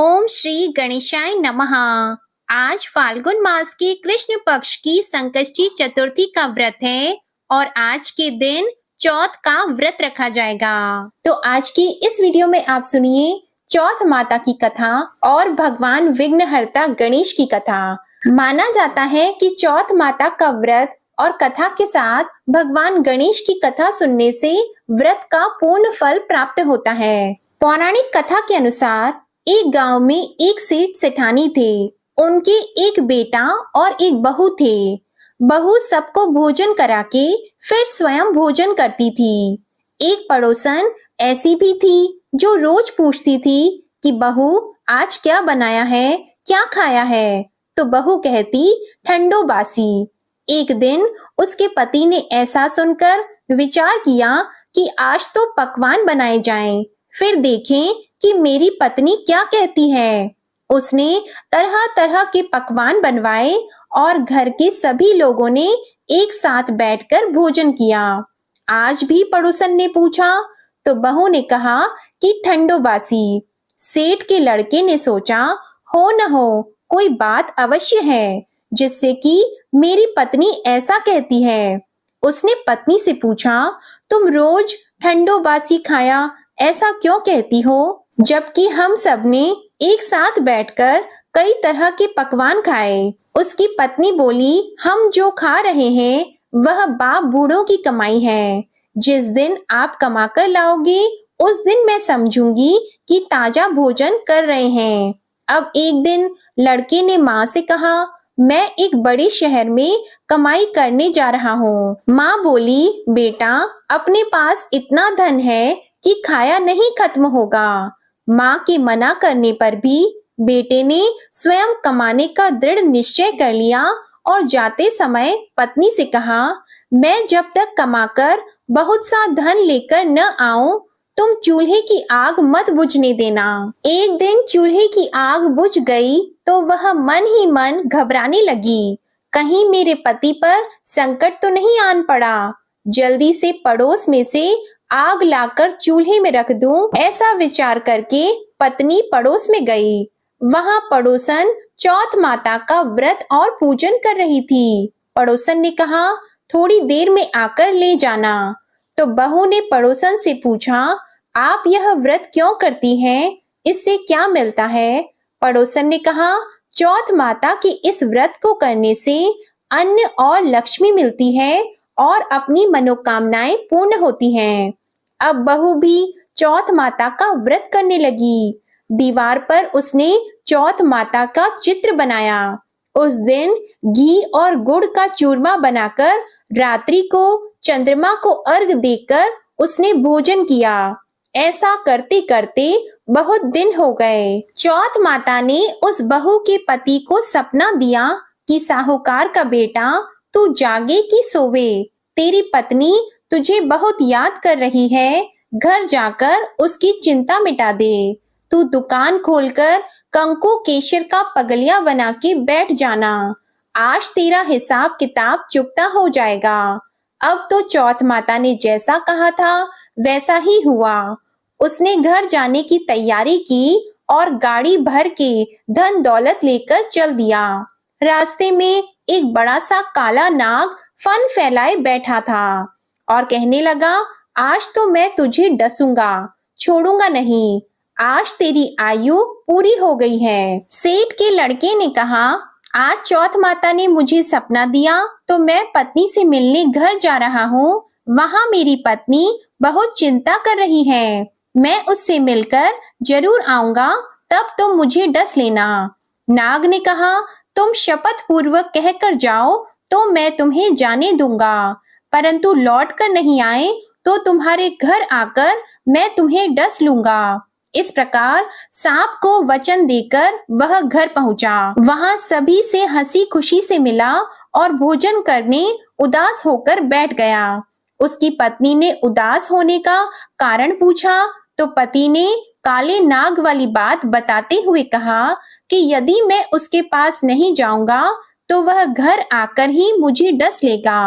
ओम श्री गणेशाय नमः। आज फाल्गुन मास के कृष्ण पक्ष की संकष्टी चतुर्थी का व्रत है और आज के दिन चौथ का व्रत रखा जाएगा। तो आज की इस वीडियो में आप सुनिए चौथ माता की कथा और भगवान विघ्नहर्ता गणेश की कथा। माना जाता है कि चौथ माता का व्रत और कथा के साथ भगवान गणेश की कथा सुनने से व्रत का पूर्ण फल प्राप्त होता है। पौराणिक कथा के अनुसार एक गांव में एक सेठ सेठानी थे। उनके एक बेटा और एक बहू थे। बहू सबको भोजन करा के फिर स्वयं भोजन करती थी। एक पड़ोसन ऐसी भी थी जो रोज पूछती थी कि बहू आज क्या बनाया है, क्या खाया है। तो बहू कहती ठंडो बासी। एक दिन उसके पति ने ऐसा सुनकर विचार किया कि आज तो पकवान बनाए जाएं, फिर देखें कि मेरी पत्नी क्या कहती है। उसने तरह तरह के पकवान बनवाए और घर के सभी लोगों ने एक साथ बैठकर भोजन किया। आज भी पड़ोसन ने पूछा तो बहू ने कहा कि ठंडो बासी। सेठ के लड़के ने सोचा हो न हो कोई बात अवश्य है जिससे कि मेरी पत्नी ऐसा कहती है। उसने पत्नी से पूछा तुम रोज ठंडो बासी खाया ऐसा क्यों कहती हो, जबकि हम सब ने एक साथ बैठकर कई तरह के पकवान खाए। उसकी पत्नी बोली हम जो खा रहे हैं वह बाप बूढ़ों की कमाई है। जिस दिन आप कमा कर लाओगे उस दिन मैं समझूंगी कि ताजा भोजन कर रहे हैं। अब एक दिन लड़के ने माँ से कहा मैं एक बड़े शहर में कमाई करने जा रहा हूँ। माँ बोली बेटा अपने पास इतना धन है कि खाया नहीं खत्म होगा। माँ के मना करने पर भी बेटे ने स्वयं कमाने का दृढ़ निश्चय कर लिया और जाते समय पत्नी से कहा मैं जब तक कमाकर बहुत सा धन लेकर न आऊं तुम चूल्हे की आग मत बुझने देना। एक दिन चूल्हे की आग बुझ गई तो वह मन ही मन घबराने लगी, कहीं मेरे पति पर संकट तो नहीं आन पड़ा। जल्दी से पड़ोस में से आग लाकर चूल्हे में रख दूं, ऐसा विचार करके पत्नी पड़ोस में गई। वहां पड़ोसन चौथ माता का व्रत और पूजन कर रही थी। पड़ोसन ने कहा थोड़ी देर में आकर ले जाना। तो बहू ने पड़ोसन से पूछा आप यह व्रत क्यों करती हैं, इससे क्या मिलता है। पड़ोसन ने कहा चौथ माता के इस व्रत को करने से अन्न और लक्ष्मी मिलती है और अपनी मनोकामनाएं पूर्ण होती हैं। अब बहू भी चौथ माता का व्रत करने लगी। दीवार पर उसने चौथ माता का चित्र बनाया। उस दिन घी और गुड़ का चूरमा बनाकर रात्रि को चंद्रमा को अर्घ देकर उसने भोजन किया। ऐसा करते करते बहुत दिन हो गए। चौथ माता ने उस बहू के पति को सपना दिया कि साहूकार का बेटा तू जागे कि सोवे, तेरी पत्नी तुझे बहुत याद कर रही है, घर जाकर उसकी चिंता मिटा दे। तू दुकान खोलकर कंकु केशर का पगलिया बना के बैठ जाना। आज तेरा हिसाब किताब चुकता हो जाएगा। अब तो चौथ माता ने जैसा कहा था वैसा ही हुआ। उसने घर जाने की तैयारी की और गाड़ी भर के धन दौलत लेकर चल दिया। रास्ते में एक बड़ा सा काला नाग फन फैलाए बैठा था और कहने लगा आज तो मैं तुझे डसूंगा, छोड़ूंगा नहीं। आज तेरी आयु पूरी हो गई है। सेठ के लड़के ने कहा आज चौथ माता ने मुझे सपना दिया तो मैं पत्नी से मिलने घर जा रहा हूँ। वहाँ मेरी पत्नी बहुत चिंता कर रही है। मैं उससे मिलकर जरूर आऊंगा, तब तुम मुझे डस लेना। नाग ने कहा तुम शपथ पूर्वक कहकर जाओ तो मैं तुम्हें जाने दूंगा, परंतु लौट कर नहीं आए तो तुम्हारे घर आकर मैं तुम्हें डस लूंगा। इस प्रकार सांप को वचन देकर वह घर पहुंचा। वहां सभी से हंसी खुशी से मिला और भोजन करने उदास होकर बैठ गया। उसकी पत्नी ने उदास होने का कारण पूछा तो पति ने काले नाग वाली बात बताते हुए कहा कि यदि मैं उसके पास नहीं जाऊंगा तो वह घर आकर ही मुझे डस लेगा।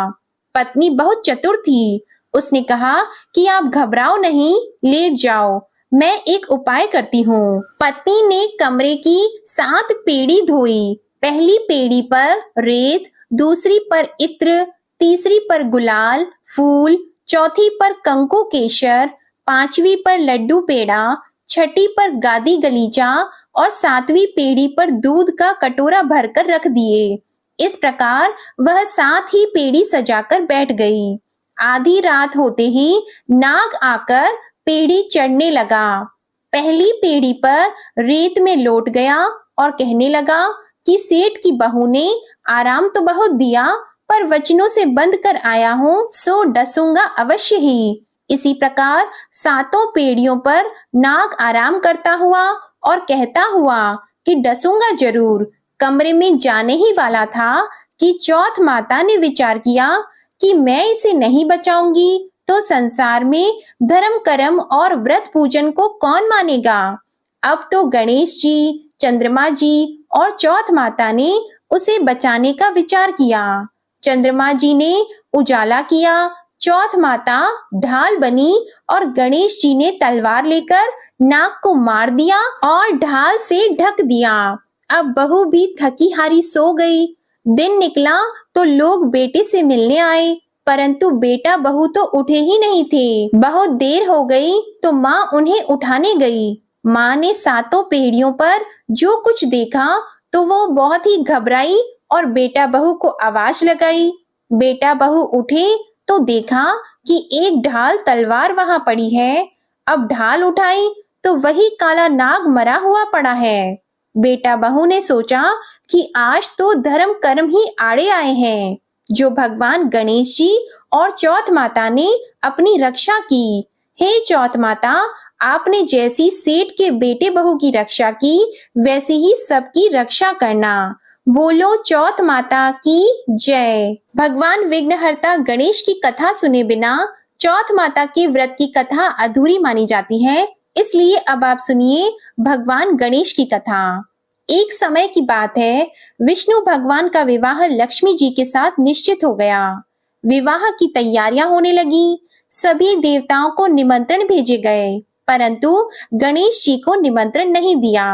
पत्नी बहुत चतुर थी। उसने कहा कि आप घबराओ नहीं, लेट जाओ, मैं एक उपाय करती हूँ। पत्नी ने कमरे की 7 पेड़ी धोई। पहली पेड़ी पर रेत, दूसरी पर इत्र, तीसरी पर गुलाल फूल, चौथी पर कंकु केशर, पांचवी पर लड्डू पेड़ा, छठी पर गादी गलीचा और 7वीं पेड़ी पर दूध का कटोरा भरकर रख दिए। इस प्रकार वह 7 ही पेड़ी सजाकर बैठ गई। आधी रात होते ही नाग आकर पेड़ी चढ़ने लगा। पहली पेड़ी पर रेत में लौट गया और कहने लगा कि सेठ की बहू ने आराम तो बहुत दिया, पर वचनों से बंध कर आया हूँ, सो डसूंगा अवश्य ही। इसी प्रकार 7 पेड़ियों पर नाग आराम करता हुआ और कहता हुआ कि डसूंगा जरूर, कमरे में जाने ही वाला था कि चौथ माता ने विचार किया कि मैं इसे नहीं बचाऊंगी तो संसार में धर्म कर्म और व्रत पूजन को कौन मानेगा। अब तो गणेश जी, चंद्रमा जी और चौथ माता ने उसे बचाने का विचार किया। चंद्रमा जी ने उजाला किया, चौथ माता ढाल बनी और गणेश जी ने तलवार लेकर नाग को मार दिया और ढाल से ढक दिया। अब बहू भी थकी हारी सो गई। दिन निकला तो लोग बेटे से मिलने आए, परंतु बेटा बहू तो उठे ही नहीं थे। बहुत देर हो गई तो माँ उन्हें उठाने गई। माँ ने 7 पेड़ियों पर जो कुछ देखा तो वो बहुत ही घबराई और बेटा बहू को आवाज लगाई। बेटा बहू उठे तो देखा कि एक ढाल तलवार वहां पड़ी है। अब ढाल उठाई तो वही काला नाग मरा हुआ पड़ा है। बेटा बहू ने सोचा कि आज तो धर्म कर्म ही आड़े आए हैं, जो भगवान गणेश जी और चौथ माता ने अपनी रक्षा की। हे चौथ माता, आपने जैसी सेठ के बेटे बहू की रक्षा की, वैसी ही सबकी रक्षा करना। बोलो चौथ माता की जय। भगवान विघ्नहर्ता गणेश की कथा सुने बिना चौथ माता के व्रत की कथा अधूरी मानी जाती है, इसलिए अब आप सुनिए भगवान गणेश की कथा। एक समय की बात है, विष्णु भगवान का विवाह लक्ष्मी जी के साथ निश्चित हो गया। विवाह की तैयारियां होने लगी। सभी देवताओं को निमंत्रण भेजे गए, परंतु गणेश जी को निमंत्रण नहीं दिया।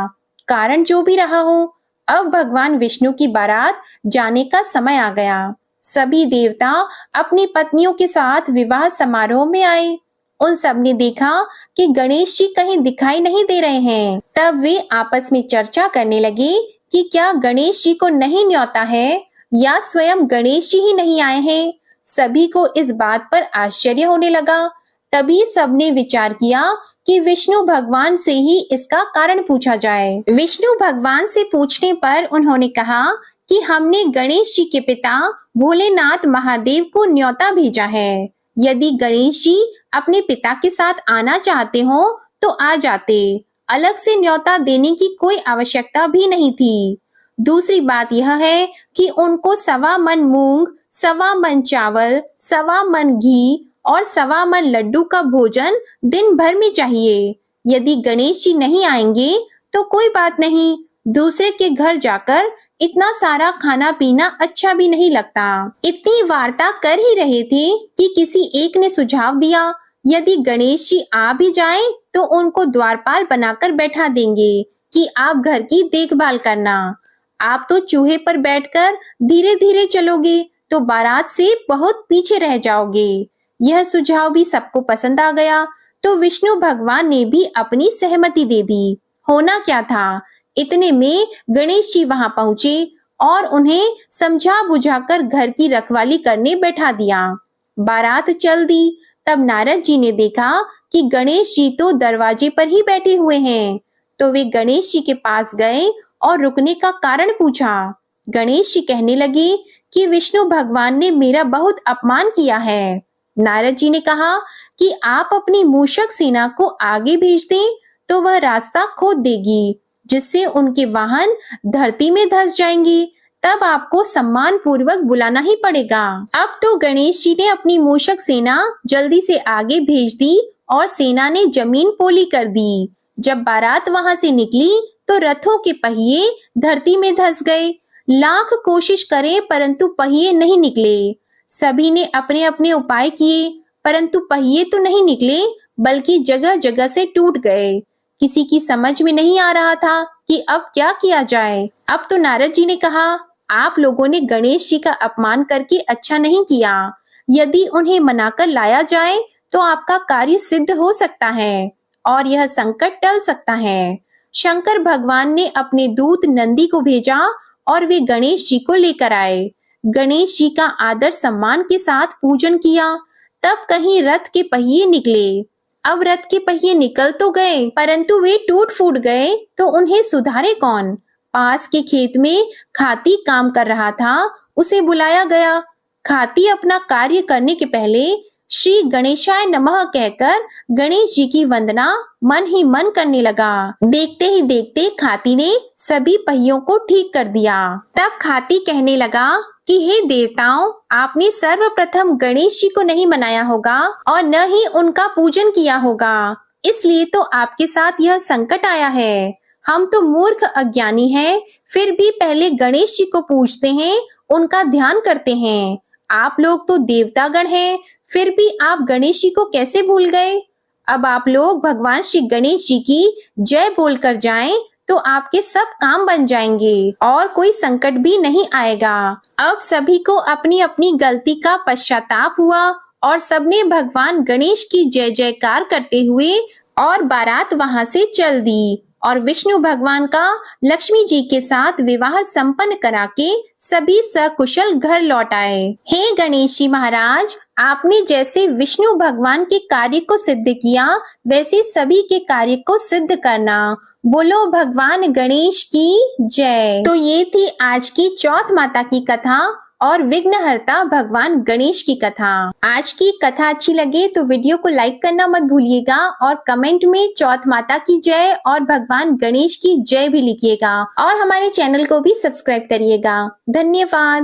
कारण जो भी रहा हो, अब भगवान विष्णु की बारात जाने का समय आ गया। सभी देवता अपनी पत्नियों के साथ विवाह समारोह में आए। उन सब ने देखा कि गणेश जी कहीं दिखाई नहीं दे रहे हैं। तब वे आपस में चर्चा करने लगे कि क्या गणेश जी को नहीं न्योता है या स्वयं गणेश जी ही नहीं आए हैं। सभी को इस बात पर आश्चर्य होने लगा। तभी सबने विचार किया कि विष्णु भगवान से ही इसका कारण पूछा जाए। विष्णु भगवान से पूछने पर उन्होंने कहा कि हमने गणेश जी के पिता भोलेनाथ महादेव को न्योता भेजा है। यदि गणेश जी अपने पिता के साथ आना चाहते हो तो आ जाते, अलग से न्योता देने की कोई आवश्यकता भी नहीं थी। दूसरी बात यह है कि उनको 1.25 मन मूंग, 1.25 मन चावल, 1.25 मन घी और 1.25 मन लड्डू का भोजन दिन भर में चाहिए। यदि गणेश जी नहीं आएंगे तो कोई बात नहीं, दूसरे के घर जाकर इतना सारा खाना पीना अच्छा भी नहीं लगता। इतनी वार्ता कर ही रहे थे कि किसी एक ने सुझाव दिया, यदि गणेश जी आ भी जाएं तो उनको द्वारपाल बनाकर बैठा देंगे कि आप घर की देखभाल करना। आप तो चूहे पर बैठकर धीरे धीरे चलोगे तो बारात से बहुत पीछे रह जाओगे। यह सुझाव भी सबको पसंद आ गया, तो विष्णु भगवान ने भी अपनी सहमति दे दी। होना क्या था, इतने में गणेश जी वहां पहुंचे और उन्हें समझा बुझाकर घर की रखवाली करने बैठा दिया। बारात चल दी। तब नारद जी ने देखा कि गणेश जी तो दरवाजे पर ही बैठे हुए हैं, तो वे गणेश जी के पास गए और रुकने का कारण पूछा। गणेश जी कहने लगे कि विष्णु भगवान ने मेरा बहुत अपमान किया है। नारद जी ने कहा कि आप अपनी मूषक सेना को आगे भेज दें तो वह रास्ता खोद देगी, जिससे उनके वाहन धरती में धंस जाएंगे। तब आपको सम्मान पूर्वक बुलाना ही पड़ेगा। अब तो गणेश जी ने अपनी मूषक सेना जल्दी से आगे भेज दी और सेना ने जमीन पोली कर दी। जब बारात वहां से निकली तो रथों के पहिए धरती में धंस गए। लाख कोशिश करें परंतु पहिए नहीं निकले। सभी ने अपने अपने उपाय किए परंतु पहिए तो नहीं निकले, बल्कि जगह जगह से टूट गए। किसी की समझ में नहीं आ रहा था कि अब क्या किया जाए। अब तो नारद जी ने कहा, आप लोगों ने गणेश जी का अपमान करके अच्छा नहीं किया। यदि उन्हें मनाकर लाया जाए तो आपका कार्य सिद्ध हो सकता है और यह संकट टल सकता है। शंकर भगवान ने अपने दूत नंदी को भेजा और वे गणेश जी को लेकर आए। गणेश जी का आदर सम्मान के साथ पूजन किया। तब कहीं रथ के पहिए निकले। अब रथ के पहिए निकल तो गए, परंतु वे टूट फूट गए तो उन्हें सुधारे कौन? पास के खेत में खाती काम कर रहा था, उसे बुलाया गया। खाती अपना कार्य करने के पहले श्री गणेशाय नमः कहकर गणेश जी की वंदना मन ही मन करने लगा। देखते ही देखते खाती ने सभी पहियों को ठीक कर दिया। तब खाती कहने लगा कि हे देवताओं, आपने सर्वप्रथम गणेश जी को नहीं मनाया होगा और न ही उनका पूजन किया होगा, इसलिए तो आपके साथ यह संकट आया है। हम तो मूर्ख अज्ञानी हैं, फिर भी पहले गणेश जी को पूजते हैं, उनका ध्यान करते हैं। आप लोग तो देवतागण हैं, फिर भी आप गणेश जी को कैसे भूल गए? अब आप लोग भगवान श्री गणेश जी की जय बोलकर जाएं तो आपके सब काम बन जाएंगे और कोई संकट भी नहीं आएगा। अब सभी को अपनी अपनी गलती का पश्चाताप हुआ और सबने भगवान गणेश की जय जयकार करते हुए और बारात वहां से चल दी और विष्णु भगवान का लक्ष्मी जी के साथ विवाह संपन्न करा के सभी सकुशल घर लौट आए। हे गणेश जी महाराज, आपने जैसे विष्णु भगवान के कार्य को सिद्ध किया, वैसे सभी के कार्य को सिद्ध करना। बोलो भगवान गणेश की जय। तो ये थी आज की चौथ माता की कथा और विघ्नहर्ता भगवान गणेश की कथा। आज की कथा अच्छी लगे तो वीडियो को लाइक करना मत भूलिएगा और कमेंट में चौथ माता की जय और भगवान गणेश की जय भी लिखिएगा और हमारे चैनल को भी सब्सक्राइब करिएगा। धन्यवाद।